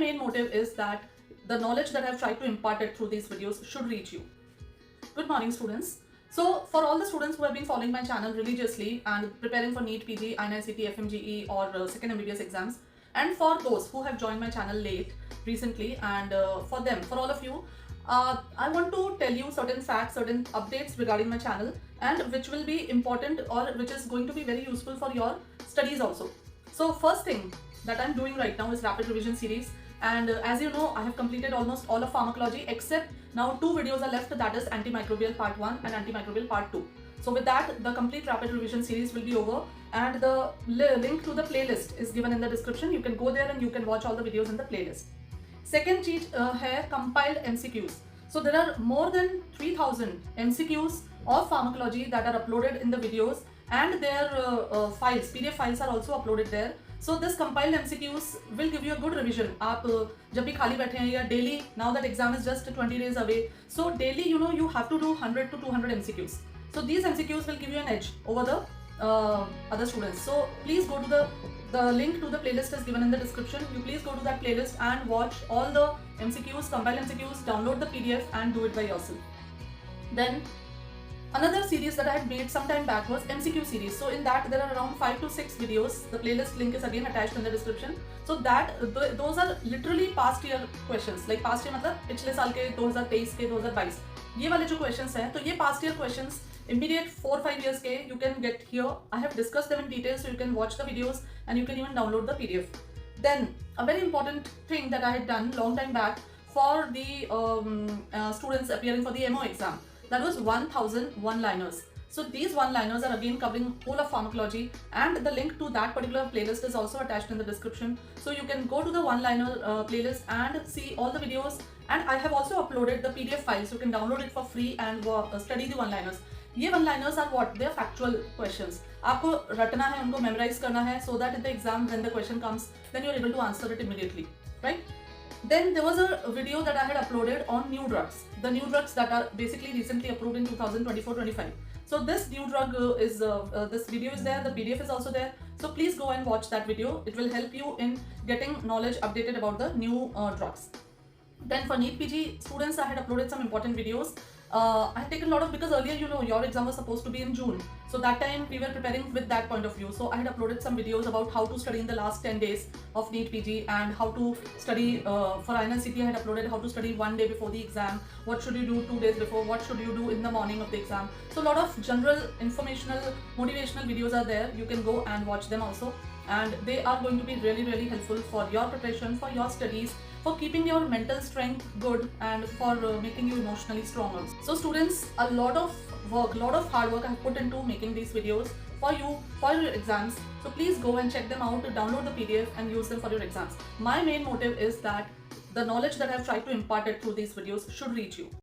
main motive is that the knowledge that I've tried to impart it through these videos should reach you. Good morning, students. So for all the students who have been following my channel religiously and preparing for NEET PG, INICT, FMGE or second MBBS exams, and for those who have joined my channel late recently, and for all of you, I want to tell you certain facts, certain updates regarding my channel, and which will be important or which is going to be very useful for your studies also. So first thing that I'm doing right now is rapid revision series, and as you know, I have completed almost all of pharmacology except now 2 videos are left, that is antimicrobial part 1 and antimicrobial part 2. So with that, the complete rapid revision series will be over, and the link to the playlist is given in the description. You can go there and you can watch all the videos in the playlist. Second cheat है compiled MCQs. So there are more than 3000 MCQs of pharmacology that are uploaded in the videos, and their files, PDF files are also uploaded there. So this compiled MCQs will give you a good revision. आप जब भी खाली बैठे हैं या daily, now that exam is just 20 days away, so daily you have to do 100 to 200 MCQs. So these MCQs will give you an edge over the other students. So please go to the link to the playlist is given in the description. You please go to that playlist and watch all the MCQs, compiled MCQs, download the PDF and do it by yourself. Then another series that I had made some time back was MCQ series. So in that there are around 5 to 6 videos. The playlist link is again attached in the description. So that those are literally past year questions. Like past year मतलब पिछले साल के 2023 के 2022 ये वाले जो questions हैं, तो ये past year questions immediate 4-5 years के you can get here. I have discussed them in detail, so you can watch the videos and you can even download the PDF. Then a very important thing that I had done long time back for the students appearing for the MO exam, that was 1000 one-liners. So these one-liners are again covering whole of pharmacology, and the link to that particular playlist is also attached in the description. So you can go to the one-liner playlist and see all the videos, and I have also uploaded the PDF files. You can download it for free and study the one-liners. ये one-liners are what? They are factual questions. आपको रटना है, उनको memorize करना है, so that in the exam when the question comes, then you are able to answer it immediately, right? Then there was a video that I had uploaded on new drugs, the new drugs that are basically recently approved in 2024-25. So this new drug this video is there, the PDF is also there. So please go and watch that video. It will help you in getting knowledge updated about the new drugs. Then for NEET PG students, I had uploaded some important videos. I had taken a lot of, because earlier your exam was supposed to be in June, so that time we were preparing with that point of view. So I had uploaded some videos about how to study in the last 10 days of NEET PG and how to study for INICT. I had uploaded how to study 1 day before the exam, what should you do 2 days before, what should you do in the morning of the exam. So a lot of general informational motivational videos are there. You can go and watch them also, and they are going to be really helpful for your preparation, for your studies, for keeping your mental strength good, and for making you emotionally stronger. So students, a lot of work, lot of hard work I have put into making these videos for you, for your exams. So please go and check them out, download the PDF and use them for your exams. My main motive is that the knowledge that I have tried to impart it through these videos should reach you.